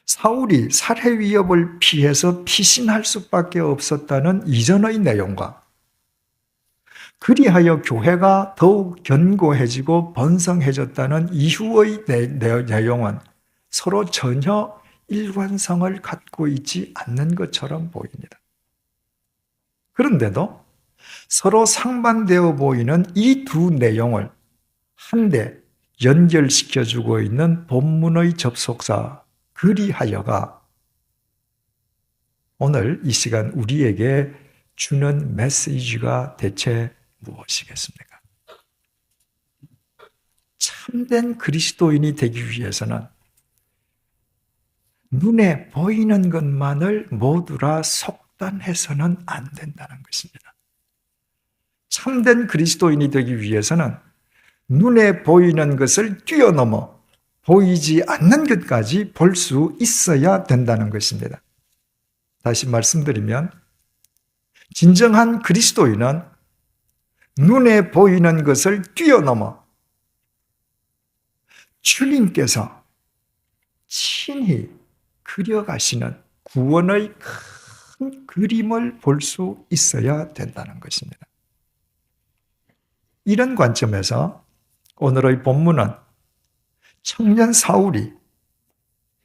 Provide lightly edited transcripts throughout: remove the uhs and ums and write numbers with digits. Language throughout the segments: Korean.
사울이 살해 위협을 피해서 피신할 수밖에 없었다는 이전의 내용과 그리하여 교회가 더욱 견고해지고 번성해졌다는 이후의 내용은 서로 전혀 일관성을 갖고 있지 않는 것처럼 보입니다. 그런데도 서로 상반되어 보이는 이 두 내용을 한데 연결시켜주고 있는 본문의 접속사 그리하여가 오늘 이 시간 우리에게 주는 메시지가 대체 무엇이겠습니까? 참된 그리스도인이 되기 위해서는 눈에 보이는 것만을 모두라 속단해서는 안 된다는 것입니다. 참된 그리스도인이 되기 위해서는 눈에 보이는 것을 뛰어넘어 보이지 않는 것까지 볼 수 있어야 된다는 것입니다. 다시 말씀드리면 진정한 그리스도인은 눈에 보이는 것을 뛰어넘어 주님께서 친히 그려가시는 구원의 큰 그림을 볼 수 있어야 된다는 것입니다. 이런 관점에서 오늘의 본문은 청년 사울이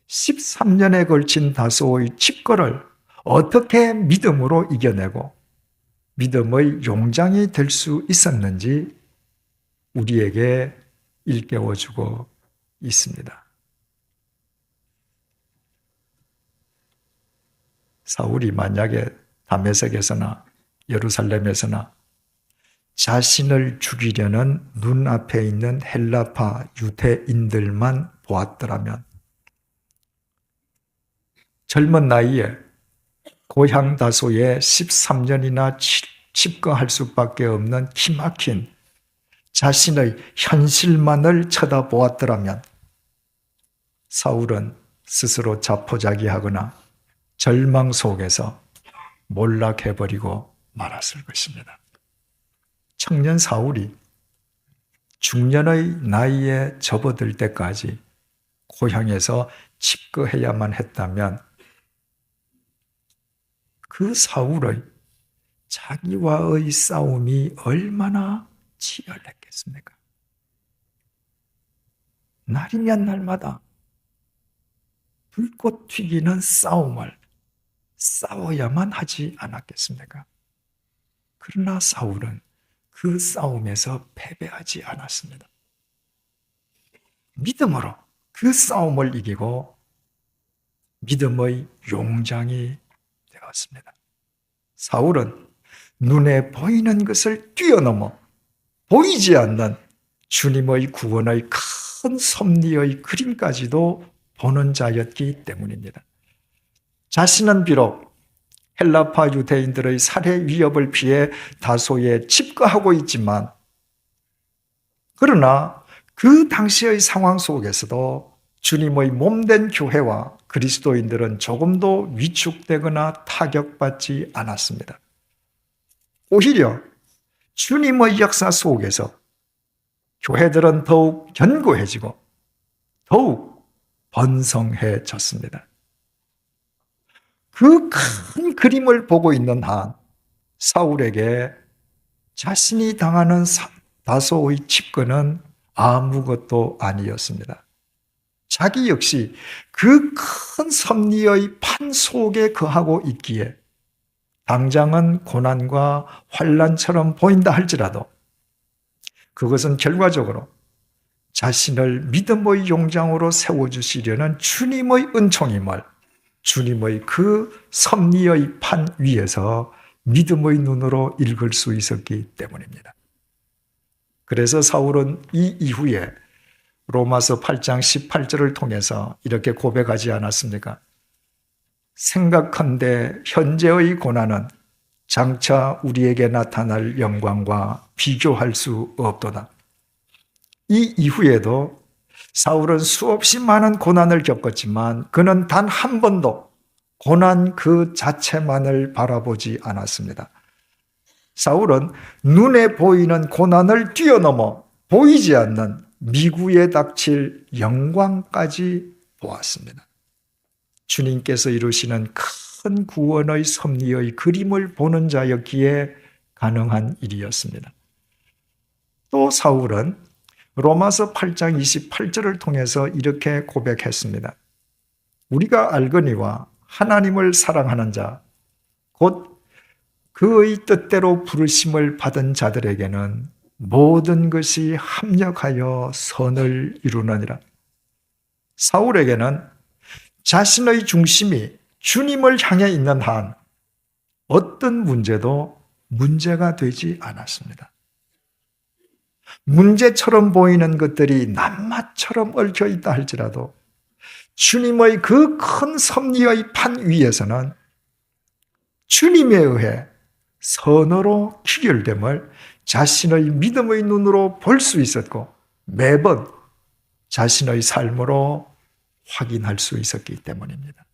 13년에 걸친 다소의 칩거를 어떻게 믿음으로 이겨내고 믿음의 용장이 될 수 있었는지 우리에게 일깨워주고 있습니다. 사울이 만약에 다메섹에서나 예루살렘에서나 자신을 죽이려는 눈앞에 있는 헬라파 유대인들만 보았더라면 젊은 나이에 고향 다소에 13년이나 칩거할 수밖에 없는 기막힌 자신의 현실만을 쳐다보았더라면 사울은 스스로 자포자기하거나 절망 속에서 몰락해버리고 말았을 것입니다. 청년 사울이 중년의 나이에 접어들 때까지 고향에서 칩거해야만 했다면 그 사울의 자기와의 싸움이 얼마나 치열했겠습니까? 날이면 날마다 불꽃 튀기는 싸움을 싸워야만 하지 않았겠습니까? 그러나 사울은 그 싸움에서 패배하지 않았습니다. 믿음으로 그 싸움을 이기고 믿음의 용장이 되었습니다. 사울은 눈에 보이는 것을 뛰어넘어 보이지 않는 주님의 구원의 큰 섭리의 그림까지도 보는 자였기 때문입니다. 자신은 비록 헬라파 유대인들의 살해 위협을 피해 다소에 칩거하고 있지만 그러나 그 당시의 상황 속에서도 주님의 몸된 교회와 그리스도인들은 조금도 위축되거나 타격받지 않았습니다. 오히려 주님의 역사 속에서 교회들은 더욱 견고해지고 더욱 번성해졌습니다. 그 큰 그림을 보고 있는 한 사울에게 자신이 당하는 다소의 칩거는 아무것도 아니었습니다. 자기 역시 그 큰 섭리의 판 속에 거하고 있기에 당장은 고난과 환난처럼 보인다 할지라도 그것은 결과적으로 자신을 믿음의 용장으로 세워주시려는 주님의 은총임을 주님의 그 섭리의 판 위에서 믿음의 눈으로 읽을 수 있었기 때문입니다. 그래서 사울은 이 이후에 로마서 8장 18절을 통해서 이렇게 고백하지 않았습니까? 생각한데 현재의 고난은 장차 우리에게 나타날 영광과 비교할 수 없도다. 이 이후에도 사울은 수없이 많은 고난을 겪었지만 그는 단 한 번도 고난 그 자체만을 바라보지 않았습니다. 사울은 눈에 보이는 고난을 뛰어넘어 보이지 않는 미구에 닥칠 영광까지 보았습니다. 주님께서 이루시는 큰 구원의 섭리의 그림을 보는 자였기에 가능한 일이었습니다. 또 사울은 로마서 8장 28절을 통해서 이렇게 고백했습니다. 우리가 알거니와 하나님을 사랑하는 자, 곧 그의 뜻대로 부르심을 받은 자들에게는 모든 것이 합력하여 선을 이루느니라. 사울에게는 자신의 중심이 주님을 향해 있는 한 어떤 문제도 문제가 되지 않았습니다. 문제처럼 보이는 것들이 낱마처럼 얽혀 있다 할지라도 주님의 그 큰 섭리의 판 위에서는 주님에 의해 선으로 귀결됨을 자신의 믿음의 눈으로 볼 수 있었고 매번 자신의 삶으로 확인할 수 있었기 때문입니다.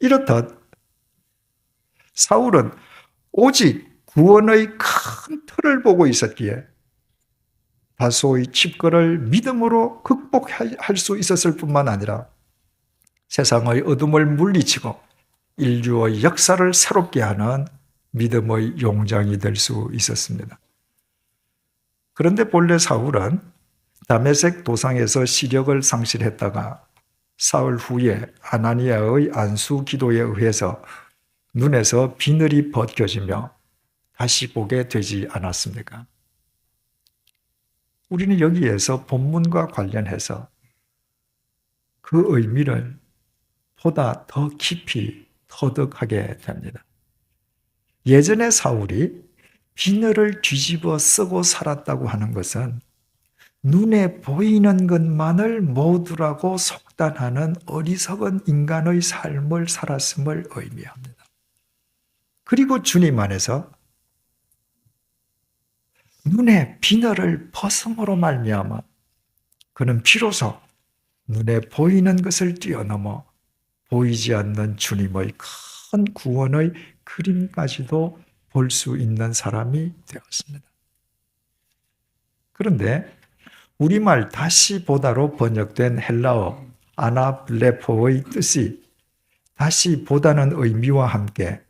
이렇듯 사울은 오직 구원의 큰 틀을 보고 있었기에 다소의 칩거를 믿음으로 극복할 수 있었을 뿐만 아니라 세상의 어둠을 물리치고 인류의 역사를 새롭게 하는 믿음의 용장이 될 수 있었습니다. 그런데 본래 사울은 다메섹 도상에서 시력을 상실했다가 사흘 후에 아나니아의 안수 기도에 의해서 눈에서 비늘이 벗겨지며 다시 보게 되지 않았습니까? 우리는 여기에서 본문과 관련해서 그 의미를 보다 더 깊이 터득하게 됩니다. 예전에 사울이 비늘을 뒤집어 쓰고 살았다고 하는 것은 눈에 보이는 것만을 모두라고 속단하는 어리석은 인간의 삶을 살았음을 의미합니다. 그리고 주님 안에서 눈에 비늘을 벗음으로 말미암아 그는 비로소 눈에 보이는 것을 뛰어넘어 보이지 않는 주님의 큰 구원의 그림까지도 볼 수 있는 사람이 되었습니다. 그런데 우리말 다시 보다로 번역된 헬라어 아나블레포의 뜻이 다시 보다는 의미와 함께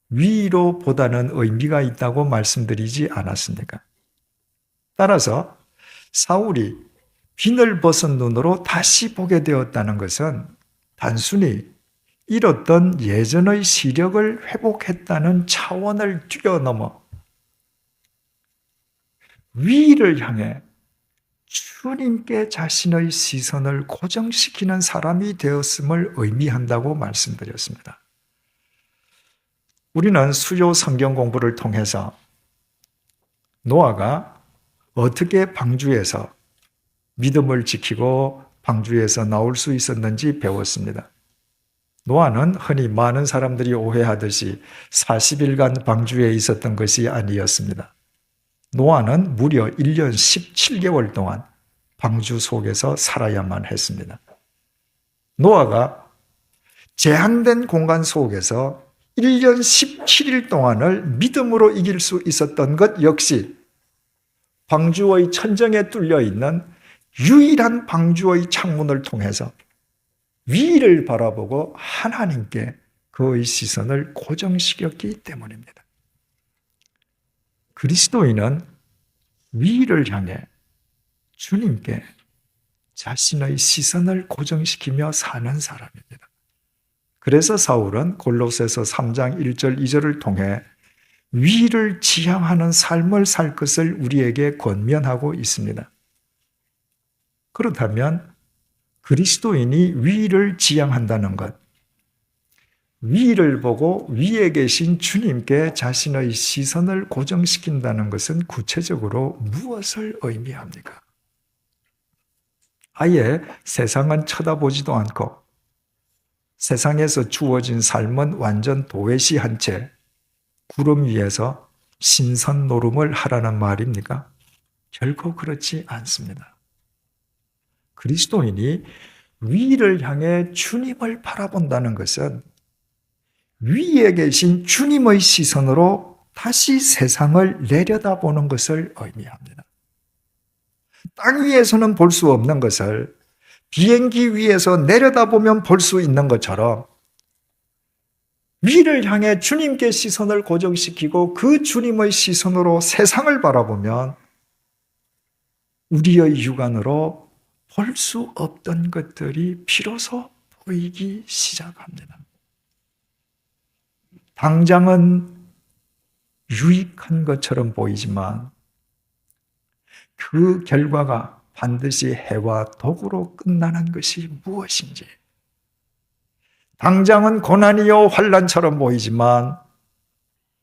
위로 보다는 의미가 있다고 말씀드리지 않았습니까? 따라서 사울이 비늘 벗은 눈으로 다시 보게 되었다는 것은 단순히 잃었던 예전의 시력을 회복했다는 차원을 뛰어넘어 위를 향해 주님께 자신의 시선을 고정시키는 사람이 되었음을 의미한다고 말씀드렸습니다. 우리는 수요 성경 공부를 통해서 노아가 어떻게 방주에서 믿음을 지키고 방주에서 나올 수 있었는지 배웠습니다. 노아는 흔히 많은 사람들이 오해하듯이 40일간 방주에 있었던 것이 아니었습니다. 노아는 무려 1년 17개월 동안 방주 속에서 살아야만 했습니다. 노아가 제한된 공간 속에서 1년 17일 동안을 믿음으로 이길 수 있었던 것 역시 방주의 천정에 뚫려 있는 유일한 방주의 창문을 통해서 위를 바라보고 하나님께 그의 시선을 고정시켰기 때문입니다. 그리스도인은 위를 향해 주님께 자신의 시선을 고정시키며 사는 사람입니다. 그래서 사울은 골로새서 3장 1절 2절을 통해 위를 지향하는 삶을 살 것을 우리에게 권면하고 있습니다. 그렇다면 그리스도인이 위를 지향한다는 것, 위를 보고 위에 계신 주님께 자신의 시선을 고정시킨다는 것은 구체적으로 무엇을 의미합니까? 아예 세상은 쳐다보지도 않고 세상에서 주어진 삶은 완전 도외시한 채 구름 위에서 신선 노름을 하라는 말입니까? 결코 그렇지 않습니다. 그리스도인이 위를 향해 주님을 바라본다는 것은 위에 계신 주님의 시선으로 다시 세상을 내려다보는 것을 의미합니다. 땅 위에서는 볼 수 없는 것을 비행기 위에서 내려다보면 볼 수 있는 것처럼 위를 향해 주님께 시선을 고정시키고 그 주님의 시선으로 세상을 바라보면 우리의 육안으로 볼 수 없던 것들이 비로소 보이기 시작합니다. 당장은 유익한 것처럼 보이지만 그 결과가 반드시 해와 독으로 끝나는 것이 무엇인지, 당장은 고난이요 환난처럼 보이지만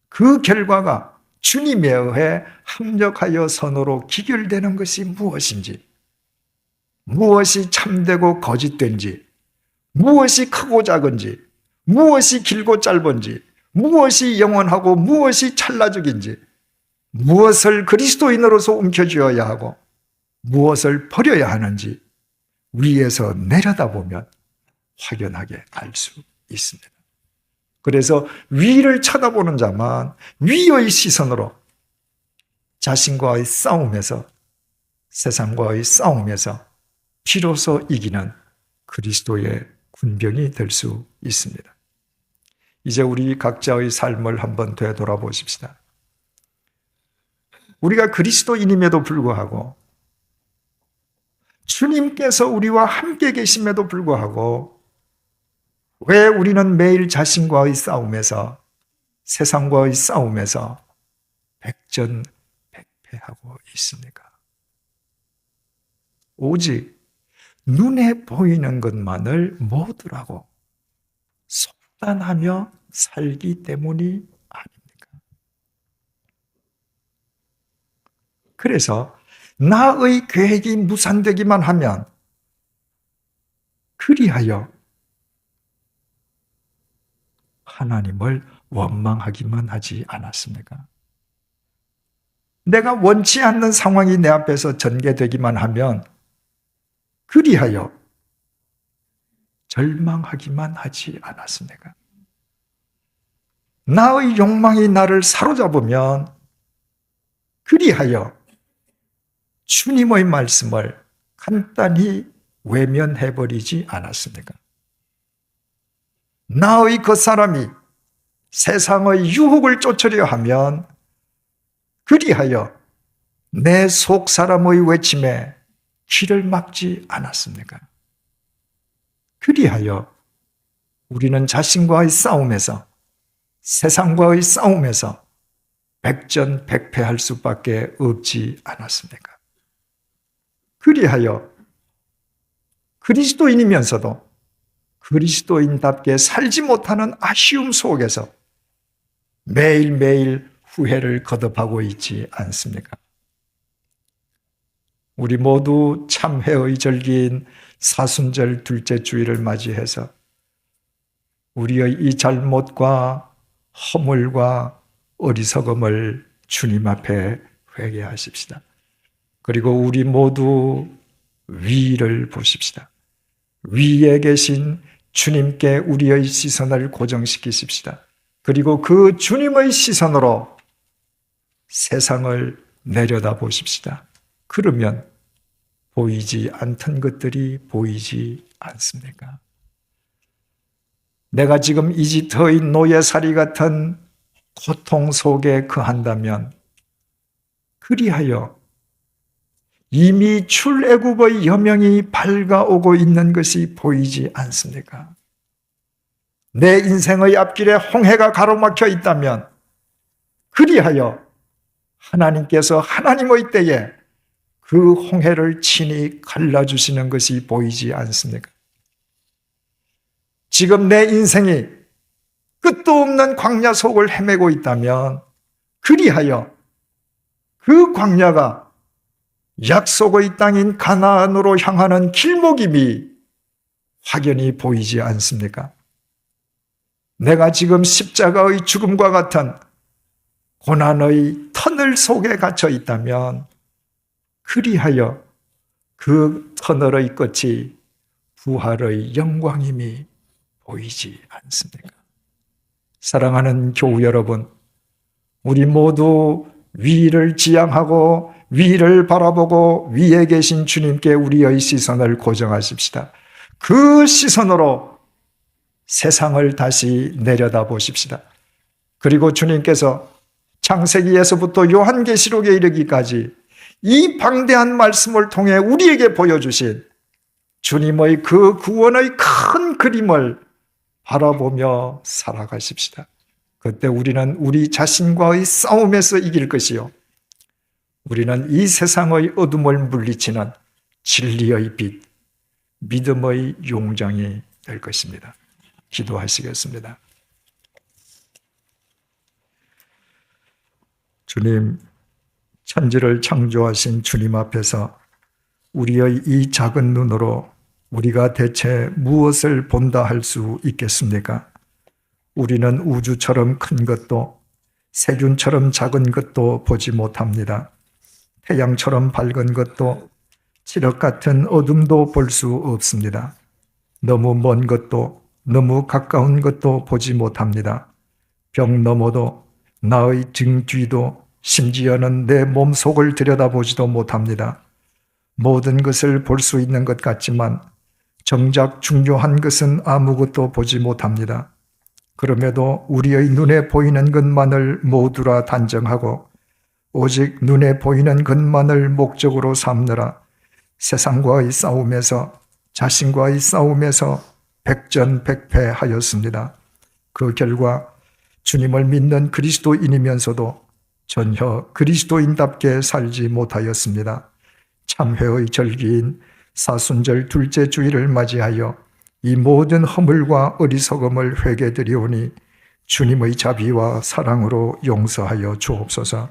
그 결과가 주님에 의해 합력하여 선으로 기결되는 것이 무엇인지, 무엇이 참되고 거짓된지, 무엇이 크고 작은지, 무엇이 길고 짧은지, 무엇이 영원하고 무엇이 찰나적인지, 무엇을 그리스도인으로서 움켜쥐어야 하고 무엇을 버려야 하는지 위에서 내려다보면 확연하게 알 수 있습니다. 그래서 위를 쳐다보는 자만 위의 시선으로 자신과의 싸움에서, 세상과의 싸움에서 비로소 이기는 그리스도의 군병이 될 수 있습니다. 이제 우리 각자의 삶을 한번 되돌아보십시다. 우리가 그리스도인임에도 불구하고, 주님께서 우리와 함께 계심에도 불구하고 왜 우리는 매일 자신과의 싸움에서, 세상과의 싸움에서 백전백패하고 있습니까? 오직 눈에 보이는 것만을 모두라고 속단하며 살기 때문이 아닙니까? 그래서 나의 계획이 무산되기만 하면, 그리하여 하나님을 원망하기만 하지 않았습니까? 내가 원치 않는 상황이 내 앞에서 전개되기만 하면 그리하여 절망하기만 하지 않았습니까? 나의 욕망이 나를 사로잡으면 그리하여 주님의 말씀을 간단히 외면해버리지 않았습니까? 나의 겉사람이 세상의 유혹을 쫓으려 하면 그리하여 내 속사람의 외침에 귀를 막지 않았습니까? 그리하여 우리는 자신과의 싸움에서, 세상과의 싸움에서 백전백패할 수밖에 없지 않았습니까? 그리하여 그리스도인이면서도 그리스도인답게 살지 못하는 아쉬움 속에서 매일매일 후회를 거듭하고 있지 않습니까? 우리 모두 참회의 절기인 사순절 둘째 주일을 맞이해서 우리의 이 잘못과 허물과 어리석음을 주님 앞에 회개하십시다. 그리고 우리 모두 위를 보십시다. 위에 계신 주님께 우리의 시선을 고정시키십시다. 그리고 그 주님의 시선으로 세상을 내려다 보십시다. 그러면 보이지 않던 것들이 보이지 않습니까? 내가 지금 이집트의 노예살이 같은 고통 속에 거한다면 그리하여 이미 출애굽의 여명이 밝아오고 있는 것이 보이지 않습니까? 내 인생의 앞길에 홍해가 가로막혀 있다면 그리하여 하나님께서 하나님의 때에 그 홍해를 친히 갈라주시는 것이 보이지 않습니까? 지금 내 인생이 끝도 없는 광야 속을 헤매고 있다면 그리하여 그 광야가 약속의 땅인 가나안으로 향하는 길목임이 확연히 보이지 않습니까? 내가 지금 십자가의 죽음과 같은 고난의 터널 속에 갇혀 있다면 그리하여 그 터널의 끝이 부활의 영광임이 보이지 않습니까? 사랑하는 교우 여러분, 우리 모두 위를 지향하고 위를 바라보고 위에 계신 주님께 우리의 시선을 고정하십시다. 그 시선으로 세상을 다시 내려다 보십시다. 그리고 주님께서 창세기에서부터 요한계시록에 이르기까지 이 방대한 말씀을 통해 우리에게 보여주신 주님의 그 구원의 큰 그림을 바라보며 살아가십시다. 그때 우리는 우리 자신과의 싸움에서 이길 것이요, 우리는 이 세상의 어둠을 물리치는 진리의 빛, 믿음의 용장이 될 것입니다. 기도하시겠습니다. 주님, 천지를 창조하신 주님 앞에서 우리의 이 작은 눈으로 우리가 대체 무엇을 본다 할 수 있겠습니까? 우리는 우주처럼 큰 것도 세균처럼 작은 것도 보지 못합니다. 태양처럼 밝은 것도 칠흑 같은 어둠도 볼 수 없습니다. 너무 먼 것도 너무 가까운 것도 보지 못합니다. 벽 너머도 나의 등 뒤도 심지어는 내 몸속을 들여다보지도 못합니다. 모든 것을 볼 수 있는 것 같지만 정작 중요한 것은 아무것도 보지 못합니다. 그럼에도 우리의 눈에 보이는 것만을 모두라 단정하고 오직 눈에 보이는 것만을 목적으로 삼느라 세상과의 싸움에서, 자신과의 싸움에서 백전백패하였습니다. 그 결과 주님을 믿는 그리스도인이면서도 전혀 그리스도인답게 살지 못하였습니다. 참회의 절기인 사순절 둘째 주일을 맞이하여 이 모든 허물과 어리석음을 회개드리오니 주님의 자비와 사랑으로 용서하여 주옵소서.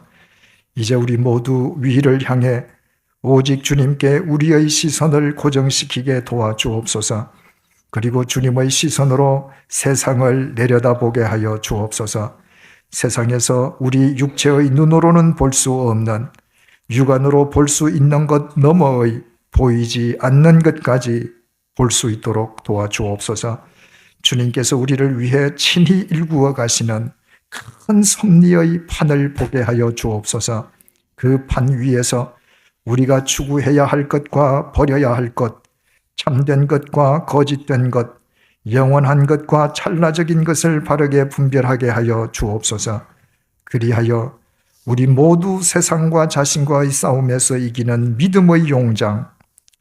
이제 우리 모두 위를 향해 오직 주님께 우리의 시선을 고정시키게 도와주옵소서. 그리고 주님의 시선으로 세상을 내려다보게 하여 주옵소서. 세상에서 우리 육체의 눈으로는 볼 수 없는, 육안으로 볼 수 있는 것 너머의 보이지 않는 것까지 볼 수 있도록 도와주옵소서. 주님께서 우리를 위해 친히 일구어 가시는 큰 섭리의 판을 보게 하여 주옵소서. 그 판 위에서 우리가 추구해야 할 것과 버려야 할 것, 참된 것과 거짓된 것, 영원한 것과 찰나적인 것을 바르게 분별하게 하여 주옵소서. 그리하여 우리 모두 세상과 자신과의 싸움에서 이기는 믿음의 용장,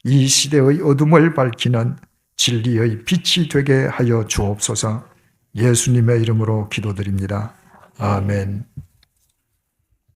이 시대의 어둠을 밝히는 진리의 빛이 되게 하여 주옵소서. 예수님의 이름으로 기도드립니다. 아멘.